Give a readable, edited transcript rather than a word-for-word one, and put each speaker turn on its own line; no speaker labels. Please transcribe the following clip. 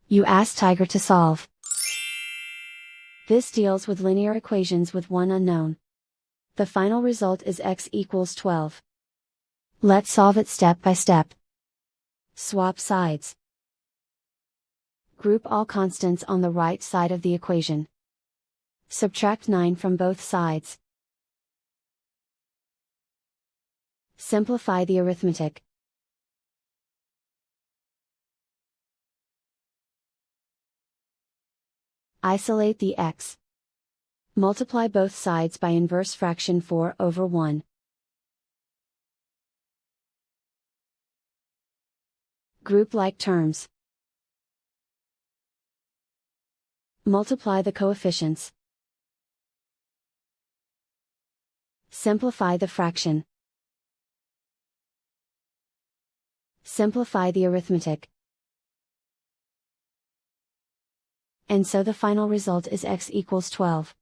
You ask Tiger to solve. This deals with linear equations with one unknown. The final result is x equals 12. Let's solve it step by step. Swap sides. Group all constants on the right side of the equation. Subtract 9 from both sides. Simplify the arithmetic. Isolate the x. Multiply both sides by inverse fraction 4/1. Group like terms. Multiply the coefficients. Simplify the fraction. Simplify the arithmetic. And so the final result is x equals 12.